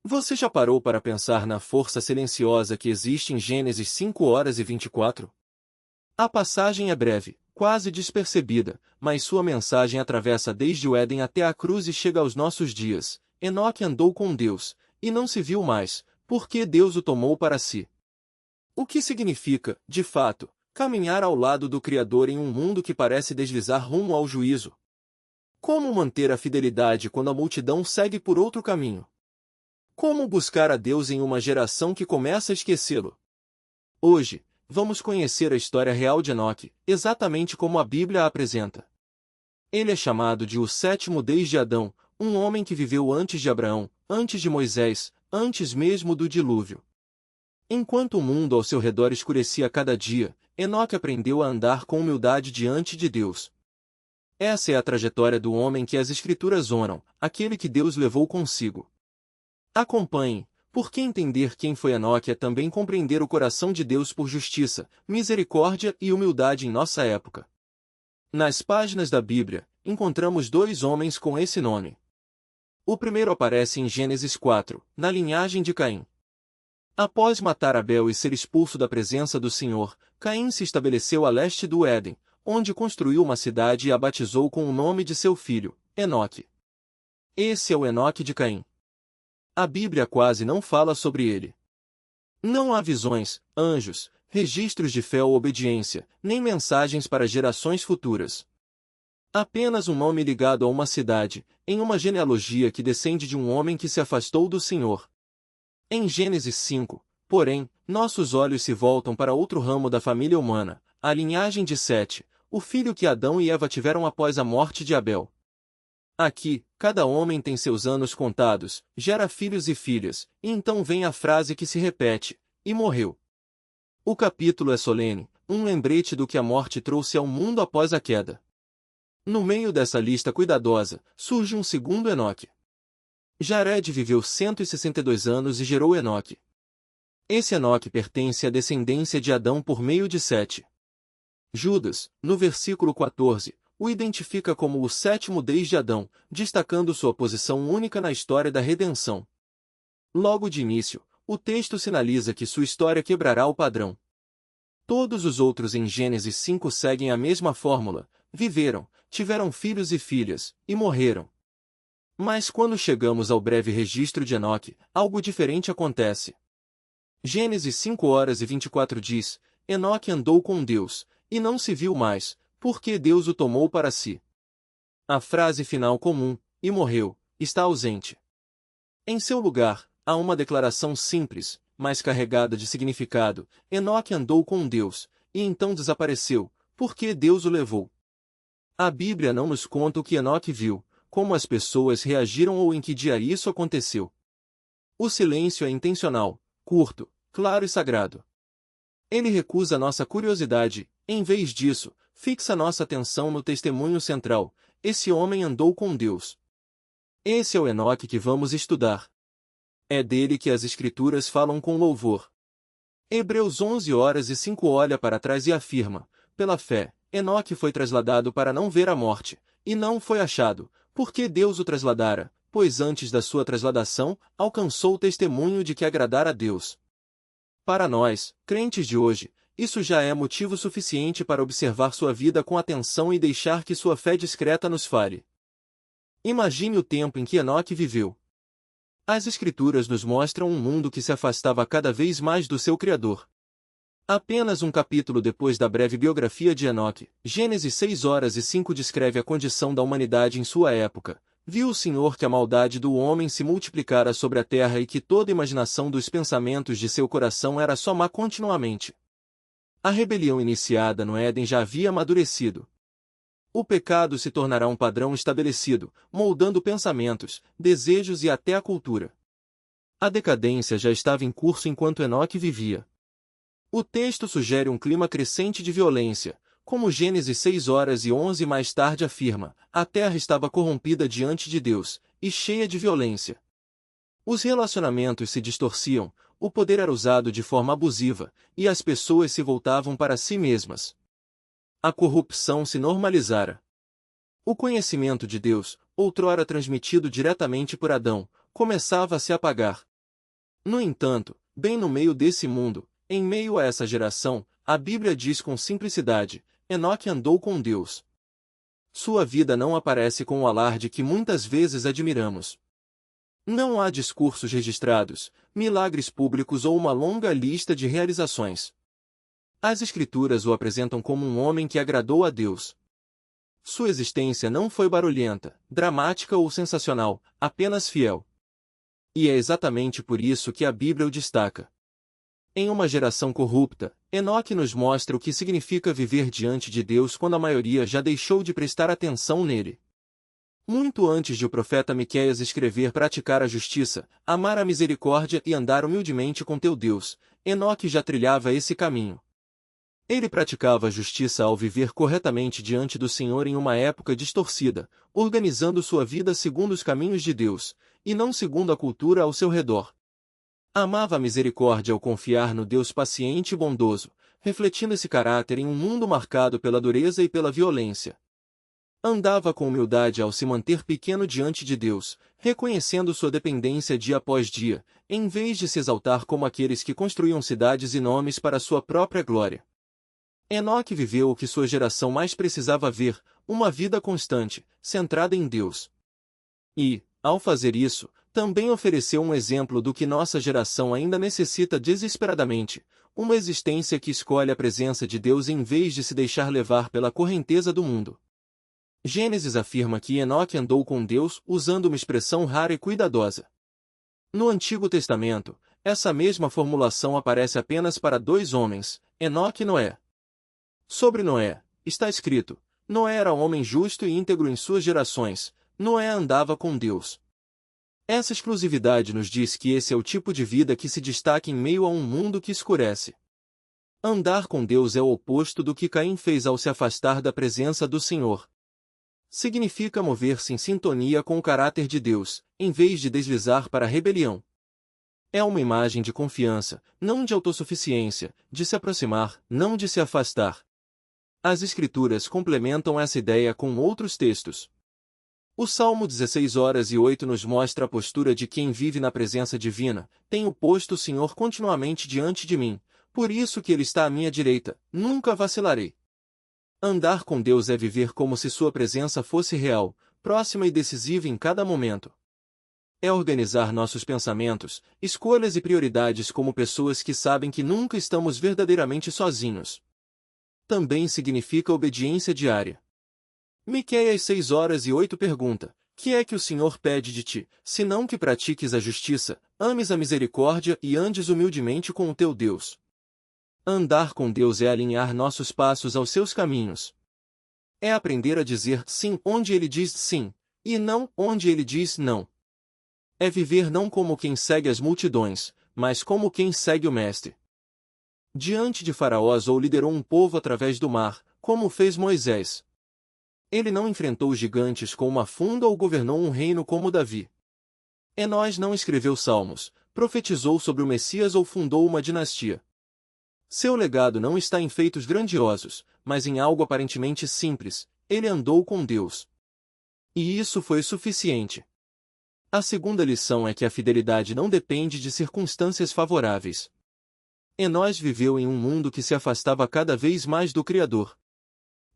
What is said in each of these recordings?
Você já parou para pensar na força silenciosa que existe em Gênesis 5:24? A passagem é breve, quase despercebida, mas sua mensagem atravessa desde o Éden até a cruz e chega aos nossos dias. Enoque andou com Deus, e não se viu mais, porque Deus o tomou para si. O que significa, de fato, caminhar ao lado do Criador em um mundo que parece deslizar rumo ao juízo? Como manter a fidelidade quando a multidão segue por outro caminho? Como buscar a Deus em uma geração que começa a esquecê-lo? Hoje, vamos conhecer a história real de Enoque, exatamente como a Bíblia a apresenta. Ele é chamado de o sétimo desde Adão, um homem que viveu antes de Abraão, antes de Moisés, antes mesmo do dilúvio. Enquanto o mundo ao seu redor escurecia cada dia, Enoque aprendeu a andar com humildade diante de Deus. Essa é a trajetória do homem que as Escrituras honram, aquele que Deus levou consigo. Acompanhe, porque entender quem foi Enoque é também compreender o coração de Deus por justiça, misericórdia e humildade em nossa época. Nas páginas da Bíblia, encontramos dois homens com esse nome. O primeiro aparece em Gênesis 4, na linhagem de Caim. Após matar Abel e ser expulso da presença do Senhor, Caim se estabeleceu a leste do Éden, onde construiu uma cidade e a batizou com o nome de seu filho, Enoque. Esse é o Enoque de Caim. A Bíblia quase não fala sobre ele. Não há visões, anjos, registros de fé ou obediência, nem mensagens para gerações futuras. Apenas um nome ligado a uma cidade, em uma genealogia que descende de um homem que se afastou do Senhor. Em Gênesis 5, porém, nossos olhos se voltam para outro ramo da família humana, a linhagem de Sete, o filho que Adão e Eva tiveram após a morte de Abel. Aqui, cada homem tem seus anos contados, gera filhos e filhas, e então vem a frase que se repete, e morreu. O capítulo é solene, um lembrete do que a morte trouxe ao mundo após a queda. No meio dessa lista cuidadosa, surge um segundo Enoque. Jared viveu 162 anos e gerou Enoque. Esse Enoque pertence à descendência de Adão por meio de Sete. Judas, no versículo 14, o identifica como o sétimo desde Adão, destacando sua posição única na história da redenção. Logo de início, o texto sinaliza que sua história quebrará o padrão. Todos os outros em Gênesis 5 seguem a mesma fórmula: viveram, tiveram filhos e filhas, e morreram. Mas quando chegamos ao breve registro de Enoque, algo diferente acontece. Gênesis 5:24 diz: Enoque andou com Deus, e não se viu mais, porque Deus o tomou para si. A frase final comum, e morreu, está ausente. Em seu lugar, há uma declaração simples, mas carregada de significado: Enoque andou com Deus, e então desapareceu, porque Deus o levou. A Bíblia não nos conta o que Enoque viu, como as pessoas reagiram ou em que dia isso aconteceu. O silêncio é intencional, curto, claro e sagrado. Ele recusa nossa curiosidade, em vez disso, fixa nossa atenção no testemunho central: esse homem andou com Deus. Esse é o Enoque que vamos estudar. É dele que as Escrituras falam com louvor. Hebreus 11:05 olha para trás e afirma: pela fé, Enoque foi trasladado para não ver a morte, e não foi achado, porque Deus o trasladara, pois antes da sua trasladação, alcançou o testemunho de que agradara a Deus. Para nós, crentes de hoje, isso já é motivo suficiente para observar sua vida com atenção e deixar que sua fé discreta nos fale. Imagine o tempo em que Enoque viveu. As Escrituras nos mostram um mundo que se afastava cada vez mais do seu Criador. Apenas um capítulo depois da breve biografia de Enoque, Gênesis 6:5 descreve a condição da humanidade em sua época. Viu o Senhor que a maldade do homem se multiplicara sobre a terra e que toda imaginação dos pensamentos de seu coração era só má continuamente. A rebelião iniciada no Éden já havia amadurecido. O pecado se tornará um padrão estabelecido, moldando pensamentos, desejos e até a cultura. A decadência já estava em curso enquanto Enoque vivia. O texto sugere um clima crescente de violência, como Gênesis 6:11 mais tarde afirma: a terra estava corrompida diante de Deus, e cheia de violência. Os relacionamentos se distorciam, o poder era usado de forma abusiva, e as pessoas se voltavam para si mesmas. A corrupção se normalizara. O conhecimento de Deus, outrora transmitido diretamente por Adão, começava a se apagar, No entanto, bem no meio desse mundo, em meio a essa geração, a Bíblia diz com simplicidade: Enoque andou com Deus. Sua vida não aparece com o alarde que muitas vezes admiramos. Não há discursos registrados, milagres públicos ou uma longa lista de realizações. As Escrituras o apresentam como um homem que agradou a Deus. Sua existência não foi barulhenta, dramática ou sensacional, apenas fiel. E é exatamente por isso que a Bíblia o destaca. Em uma geração corrupta, Enoque nos mostra o que significa viver diante de Deus quando a maioria já deixou de prestar atenção nele. Muito antes de o profeta Miqueias escrever praticar a justiça, amar a misericórdia e andar humildemente com teu Deus, Enoque já trilhava esse caminho. Ele praticava a justiça ao viver corretamente diante do Senhor em uma época distorcida, organizando sua vida segundo os caminhos de Deus, e não segundo a cultura ao seu redor. Amava a misericórdia ao confiar no Deus paciente e bondoso, refletindo esse caráter em um mundo marcado pela dureza e pela violência. Andava com humildade ao se manter pequeno diante de Deus, reconhecendo sua dependência dia após dia, em vez de se exaltar como aqueles que construíam cidades e nomes para sua própria glória. Enoque viveu o que sua geração mais precisava ver, uma vida constante, centrada em Deus. E, ao fazer isso, também ofereceu um exemplo do que nossa geração ainda necessita desesperadamente, uma existência que escolhe a presença de Deus em vez de se deixar levar pela correnteza do mundo. Gênesis afirma que Enoque andou com Deus usando uma expressão rara e cuidadosa. No Antigo Testamento, essa mesma formulação aparece apenas para dois homens, Enoque e Noé. Sobre Noé, está escrito: Noé era um homem justo e íntegro em suas gerações, Noé andava com Deus. Essa exclusividade nos diz que esse é o tipo de vida que se destaca em meio a um mundo que escurece. Andar com Deus é o oposto do que Caim fez ao se afastar da presença do Senhor. Significa mover-se em sintonia com o caráter de Deus, em vez de deslizar para a rebelião. É uma imagem de confiança, não de autossuficiência, de se aproximar, não de se afastar. As Escrituras complementam essa ideia com outros textos. O Salmo 16:8 nos mostra a postura de quem vive na presença divina: tenho posto o Senhor continuamente diante de mim, por isso que Ele está à minha direita, nunca vacilarei. Andar com Deus é viver como se sua presença fosse real, próxima e decisiva em cada momento. É organizar nossos pensamentos, escolhas e prioridades como pessoas que sabem que nunca estamos verdadeiramente sozinhos. Também significa obediência diária. Miqueias 6:8 pergunta: que é que o Senhor pede de ti, senão que pratiques a justiça, ames a misericórdia e andes humildemente com o teu Deus? Andar com Deus é alinhar nossos passos aos seus caminhos. É aprender a dizer sim onde Ele diz sim, e não onde Ele diz não. É viver não como quem segue as multidões, mas como quem segue o Mestre. Diante de Faraós ou liderou um povo através do mar, como fez Moisés. Ele não enfrentou gigantes com uma funda ou governou um reino como Davi. Enós não escreveu salmos, profetizou sobre o Messias ou fundou uma dinastia. Seu legado não está em feitos grandiosos, mas em algo aparentemente simples: ele andou com Deus. E isso foi suficiente. A segunda lição é que a fidelidade não depende de circunstâncias favoráveis. Enós viveu em um mundo que se afastava cada vez mais do Criador.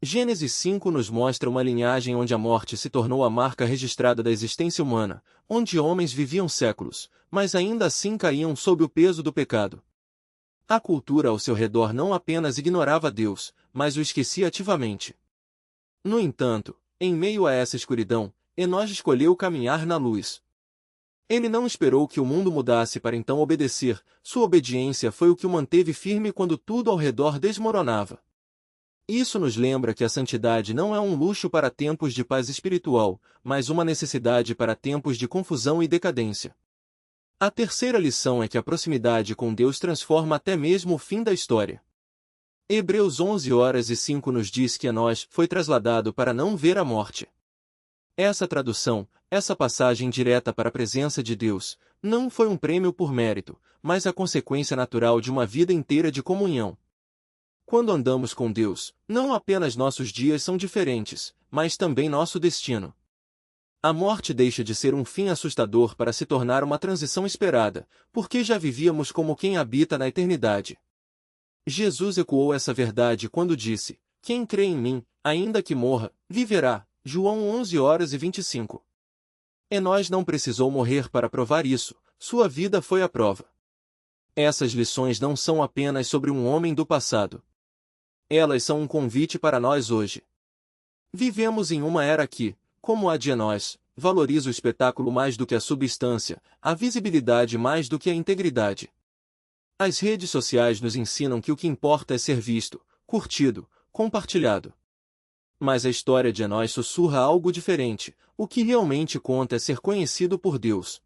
Gênesis 5 nos mostra uma linhagem onde a morte se tornou a marca registrada da existência humana, onde homens viviam séculos, mas ainda assim caíam sob o peso do pecado. A cultura ao seu redor não apenas ignorava Deus, mas o esquecia ativamente. No entanto, em meio a essa escuridão, Enós escolheu caminhar na luz. Ele não esperou que o mundo mudasse para então obedecer, sua obediência foi o que o manteve firme quando tudo ao redor desmoronava. Isso nos lembra que a santidade não é um luxo para tempos de paz espiritual, mas uma necessidade para tempos de confusão e decadência. A terceira lição é que a proximidade com Deus transforma até mesmo o fim da história. Hebreus 11:5 nos diz que Enós foi trasladado para não ver a morte. Essa tradução, essa passagem direta para a presença de Deus, não foi um prêmio por mérito, mas a consequência natural de uma vida inteira de comunhão. Quando andamos com Deus, não apenas nossos dias são diferentes, mas também nosso destino. A morte deixa de ser um fim assustador para se tornar uma transição esperada, porque já vivíamos como quem habita na eternidade. Jesus ecoou essa verdade quando disse: "Quem crê em mim, ainda que morra, viverá." João 11:25. Enós não precisou morrer para provar isso, sua vida foi a prova. Essas lições não são apenas sobre um homem do passado. Elas são um convite para nós hoje. Vivemos em uma era que, como a de Enós, valoriza o espetáculo mais do que a substância, a visibilidade mais do que a integridade. As redes sociais nos ensinam que o que importa é ser visto, curtido, compartilhado. Mas a história de Enós sussurra algo diferente: o que realmente conta é ser conhecido por Deus.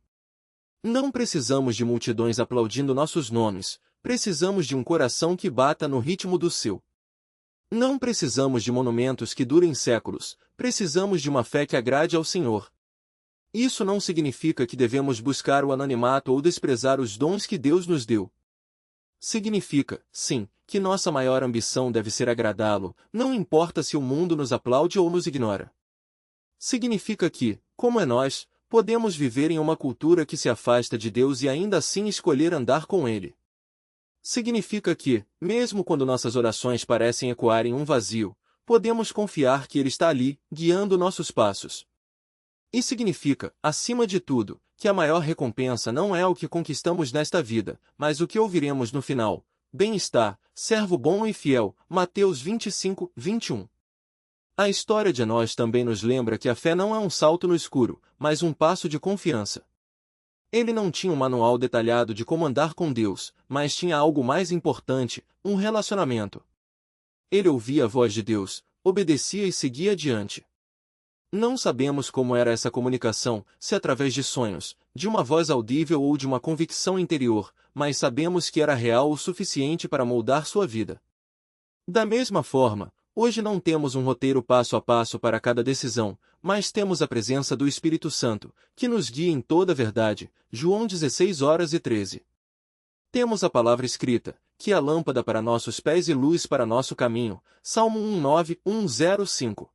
Não precisamos de multidões aplaudindo nossos nomes, precisamos de um coração que bata no ritmo do seu. Não precisamos de monumentos que durem séculos, precisamos de uma fé que agrade ao Senhor. Isso não significa que devemos buscar o anonimato ou desprezar os dons que Deus nos deu. Significa, sim, que nossa maior ambição deve ser agradá-lo, não importa se o mundo nos aplaude ou nos ignora. Significa que, como Enós, podemos viver em uma cultura que se afasta de Deus e ainda assim escolher andar com Ele. Significa que, mesmo quando nossas orações parecem ecoar em um vazio, podemos confiar que Ele está ali, guiando nossos passos. E significa, acima de tudo, que a maior recompensa não é o que conquistamos nesta vida, mas o que ouviremos no final: bem-estar, servo bom e fiel. Mateus 25:21. A história de Enós também nos lembra que a fé não é um salto no escuro, mas um passo de confiança. Ele não tinha um manual detalhado de como andar com Deus, mas tinha algo mais importante: um relacionamento. Ele ouvia a voz de Deus, obedecia e seguia adiante. Não sabemos como era essa comunicação, se através de sonhos, de uma voz audível ou de uma convicção interior, mas sabemos que era real o suficiente para moldar sua vida. Da mesma forma, hoje não temos um roteiro passo a passo para cada decisão, mas temos a presença do Espírito Santo, que nos guia em toda a verdade. João 16:13. Temos a palavra escrita, que é a lâmpada para nossos pés e luz para nosso caminho. Salmo 1:9-1:05.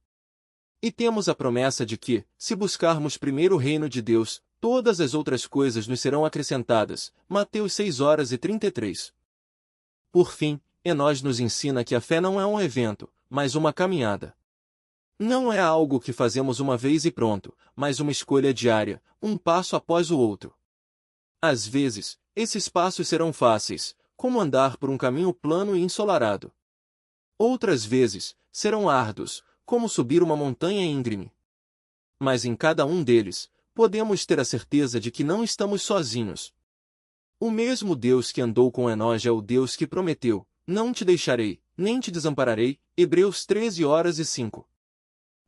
E temos a promessa de que, se buscarmos primeiro o reino de Deus, todas as outras coisas nos serão acrescentadas. Mateus 6:33. Por fim, Enós nos ensina que a fé não é um evento, mas uma caminhada. Não é algo que fazemos uma vez e pronto, mas uma escolha diária, um passo após o outro. Às vezes, esses passos serão fáceis, como andar por um caminho plano e ensolarado. Outras vezes, serão árduos, como subir uma montanha íngreme. Mas em cada um deles, podemos ter a certeza de que não estamos sozinhos. O mesmo Deus que andou com Enós é o Deus que prometeu: "Não te deixarei, nem te desampararei." Hebreus 13:5.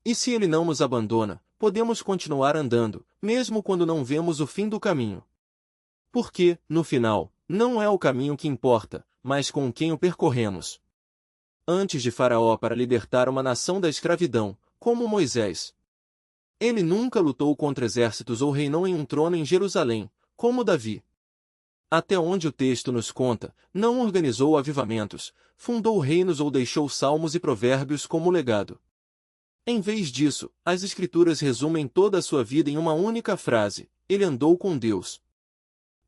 E se Ele não nos abandona, podemos continuar andando, mesmo quando não vemos o fim do caminho. Porque, no final, não é o caminho que importa, mas com quem o percorremos. Antes de Faraó para libertar uma nação da escravidão, como Moisés. Ele nunca lutou contra exércitos ou reinou em um trono em Jerusalém, como Davi. Até onde o texto nos conta, não organizou avivamentos, fundou reinos ou deixou salmos e provérbios como legado. Em vez disso, as Escrituras resumem toda a sua vida em uma única frase: ele andou com Deus.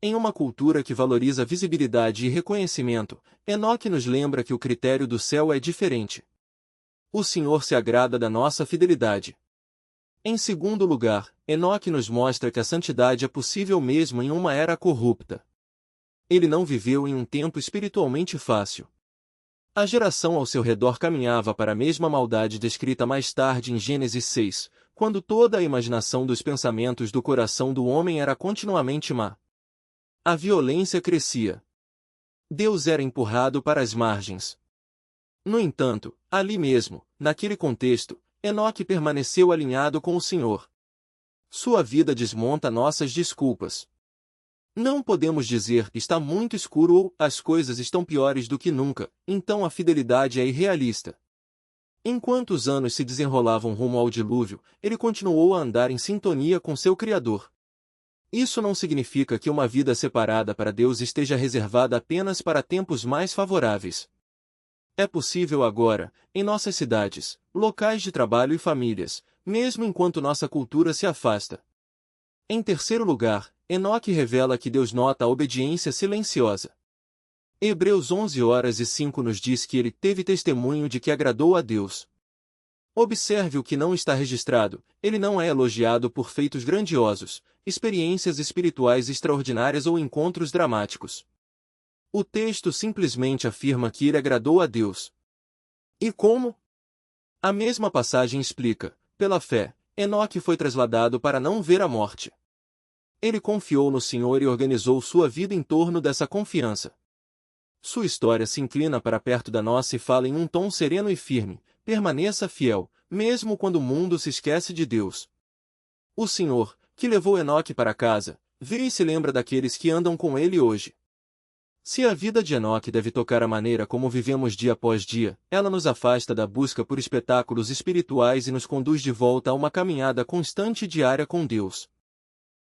Em uma cultura que valoriza visibilidade e reconhecimento, Enoque nos lembra que o critério do céu é diferente. O Senhor se agrada da nossa fidelidade. Em segundo lugar, Enoque nos mostra que a santidade é possível mesmo em uma era corrupta. Ele não viveu em um tempo espiritualmente fácil. A geração ao seu redor caminhava para a mesma maldade descrita mais tarde em Gênesis 6, quando toda a imaginação dos pensamentos do coração do homem era continuamente má. A violência crescia. Deus era empurrado para as margens. No entanto, ali mesmo, naquele contexto, Enoque permaneceu alinhado com o Senhor. Sua vida desmonta nossas desculpas. Não podemos dizer está muito escuro ou as coisas estão piores do que nunca, então a fidelidade é irrealista. Enquanto os anos se desenrolavam rumo ao dilúvio, ele continuou a andar em sintonia com seu Criador. Isso não significa que uma vida separada para Deus esteja reservada apenas para tempos mais favoráveis. É possível agora, em nossas cidades, locais de trabalho e famílias, mesmo enquanto nossa cultura se afasta. Em terceiro lugar, Enoque revela que Deus nota a obediência silenciosa. Hebreus 11:05 nos diz que ele teve testemunho de que agradou a Deus. Observe o que não está registrado, ele não é elogiado por feitos grandiosos, experiências espirituais extraordinárias ou encontros dramáticos. O texto simplesmente afirma que ele agradou a Deus. E como? A mesma passagem explica, pela fé, Enoque foi trasladado para não ver a morte. Ele confiou no Senhor e organizou sua vida em torno dessa confiança. Sua história se inclina para perto da nossa e fala em um tom sereno e firme: permaneça fiel, mesmo quando o mundo se esquece de Deus. O Senhor, que levou Enoque para casa, vê e se lembra daqueles que andam com ele hoje. Se a vida de Enoque deve tocar a maneira como vivemos dia após dia, ela nos afasta da busca por espetáculos espirituais e nos conduz de volta a uma caminhada constante e diária com Deus.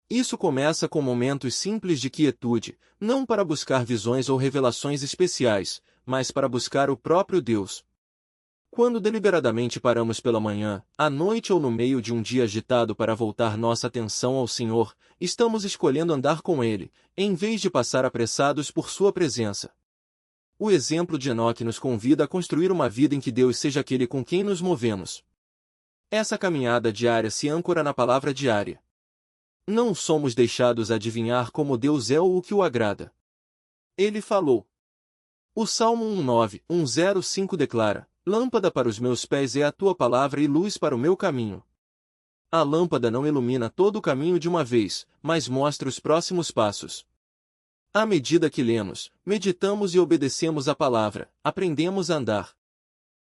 Isso começa com momentos simples de quietude, não para buscar visões ou revelações especiais, mas para buscar o próprio Deus. Quando deliberadamente paramos pela manhã, à noite ou no meio de um dia agitado para voltar nossa atenção ao Senhor, estamos escolhendo andar com Ele, em vez de passar apressados por Sua presença. O exemplo de Enoque nos convida a construir uma vida em que Deus seja aquele com quem nos movemos. Essa caminhada diária se âncora na palavra diária. Não somos deixados adivinhar como Deus é ou o que o agrada. Ele falou. O Salmo 1:9-105 declara: lâmpada para os meus pés é a tua palavra e luz para o meu caminho. A lâmpada não ilumina todo o caminho de uma vez, mas mostra os próximos passos. À medida que lemos, meditamos e obedecemos a palavra, aprendemos a andar.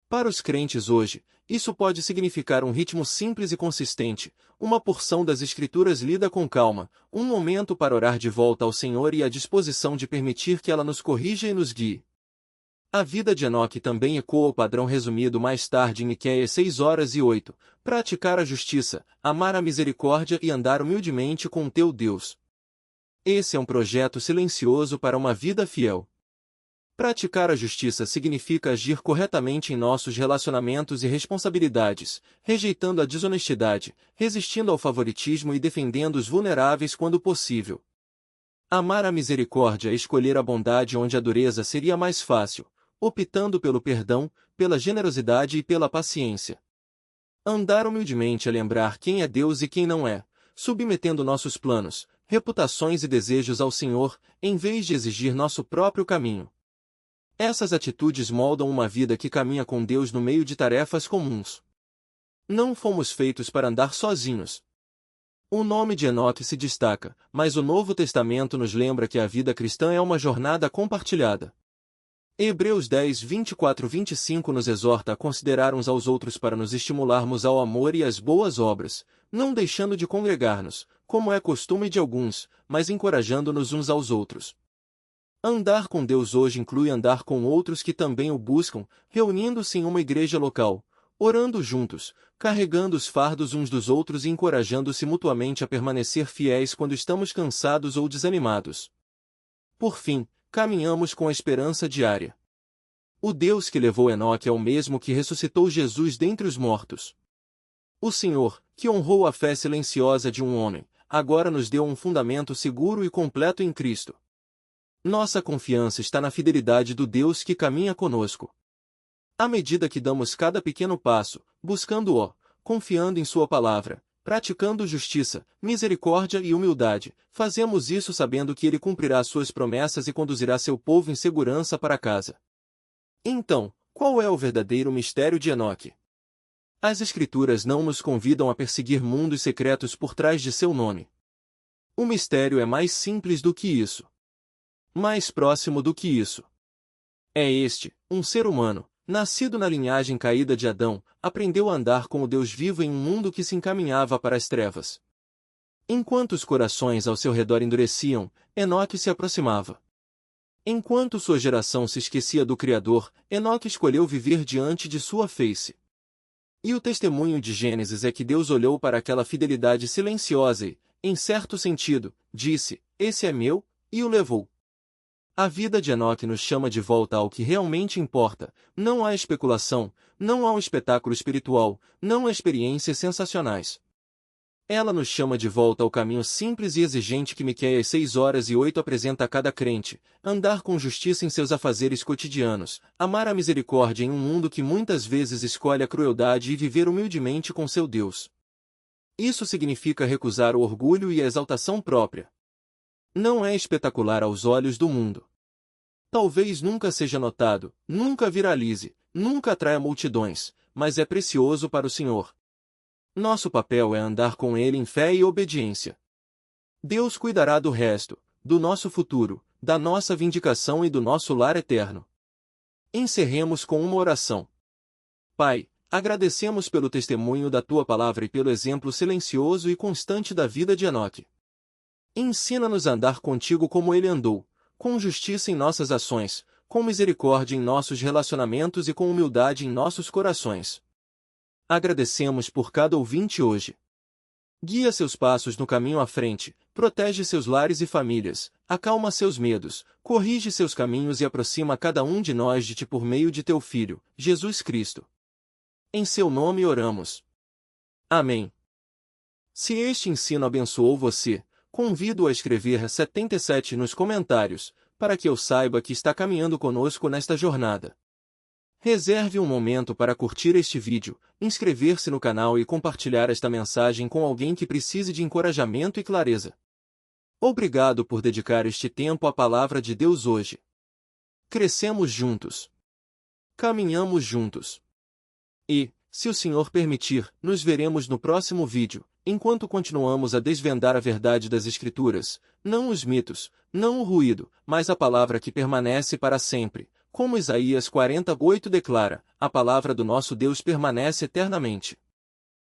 Para os crentes hoje, isso pode significar um ritmo simples e consistente, uma porção das Escrituras lida com calma, um momento para orar de volta ao Senhor e a disposição de permitir que ela nos corrija e nos guie. A vida de Enoque também ecoa o padrão resumido mais tarde em Miqueias 6:8, praticar a justiça, amar a misericórdia e andar humildemente com o teu Deus. Esse é um projeto silencioso para uma vida fiel. Praticar a justiça significa agir corretamente em nossos relacionamentos e responsabilidades, rejeitando a desonestidade, resistindo ao favoritismo e defendendo os vulneráveis quando possível. Amar a misericórdia é escolher a bondade onde a dureza seria mais fácil, optando pelo perdão, pela generosidade e pela paciência. Andar humildemente é lembrar quem é Deus e quem não é, submetendo nossos planos, reputações e desejos ao Senhor, em vez de exigir nosso próprio caminho. Essas atitudes moldam uma vida que caminha com Deus no meio de tarefas comuns. Não fomos feitos para andar sozinhos. O nome de Enoque se destaca, mas o Novo Testamento nos lembra que a vida cristã é uma jornada compartilhada. Hebreus 10:24-25 nos exorta a considerar uns aos outros para nos estimularmos ao amor e às boas obras, não deixando de congregar-nos, como é costume de alguns, mas encorajando-nos uns aos outros. Andar com Deus hoje inclui andar com outros que também o buscam, reunindo-se em uma igreja local, orando juntos, carregando os fardos uns dos outros e encorajando-se mutuamente a permanecer fiéis quando estamos cansados ou desanimados. Por fim, caminhamos com a esperança diária. O Deus que levou Enoque é o mesmo que ressuscitou Jesus dentre os mortos. O Senhor, que honrou a fé silenciosa de um homem, agora nos deu um fundamento seguro e completo em Cristo. Nossa confiança está na fidelidade do Deus que caminha conosco. À medida que damos cada pequeno passo, buscando-o, confiando em Sua palavra, praticando justiça, misericórdia e humildade, fazemos isso sabendo que Ele cumprirá suas promessas e conduzirá seu povo em segurança para casa. Então, qual é o verdadeiro mistério de Enoque? As Escrituras não nos convidam a perseguir mundos secretos por trás de seu nome. O mistério é mais simples do que isso. Mais próximo do que isso. É este, um ser humano, nascido na linhagem caída de Adão, aprendeu a andar com o Deus vivo em um mundo que se encaminhava para as trevas. Enquanto os corações ao seu redor endureciam, Enoque se aproximava. Enquanto sua geração se esquecia do Criador, Enoque escolheu viver diante de sua face. E o testemunho de Gênesis é que Deus olhou para aquela fidelidade silenciosa e, em certo sentido, disse: "Esse é meu", e o levou. A vida de Enoque nos chama de volta ao que realmente importa. Não há especulação, não há um espetáculo espiritual, não há experiências sensacionais. Ela nos chama de volta ao caminho simples e exigente que Miqueias 6:8 apresenta a cada crente: andar com justiça em seus afazeres cotidianos, amar a misericórdia em um mundo que muitas vezes escolhe a crueldade e viver humildemente com seu Deus. Isso significa recusar o orgulho e a exaltação própria. Não é espetacular aos olhos do mundo. Talvez nunca seja notado, nunca viralize, nunca atraia multidões, mas é precioso para o Senhor. Nosso papel é andar com Ele em fé e obediência. Deus cuidará do resto, do nosso futuro, da nossa vindicação e do nosso lar eterno. Encerremos com uma oração. Pai, agradecemos pelo testemunho da Tua palavra e pelo exemplo silencioso e constante da vida de Enoque. Ensina-nos a andar contigo como ele andou, com justiça em nossas ações, com misericórdia em nossos relacionamentos e com humildade em nossos corações. Agradecemos por cada ouvinte hoje. Guia seus passos no caminho à frente, protege seus lares e famílias, acalma seus medos, corrige seus caminhos e aproxima cada um de nós de Ti por meio de Teu Filho, Jesus Cristo. Em Seu nome oramos. Amém. Se este ensino abençoou você, convido-o a escrever 77 nos comentários, para que eu saiba que está caminhando conosco nesta jornada. Reserve um momento para curtir este vídeo, inscrever-se no canal e compartilhar esta mensagem com alguém que precise de encorajamento e clareza. Obrigado por dedicar este tempo à palavra de Deus hoje. Crescemos juntos. Caminhamos juntos. E, se o Senhor permitir, nos veremos no próximo vídeo, enquanto continuamos a desvendar a verdade das Escrituras, não os mitos, não o ruído, mas a palavra que permanece para sempre. Como Isaías 48 declara, a palavra do nosso Deus permanece eternamente.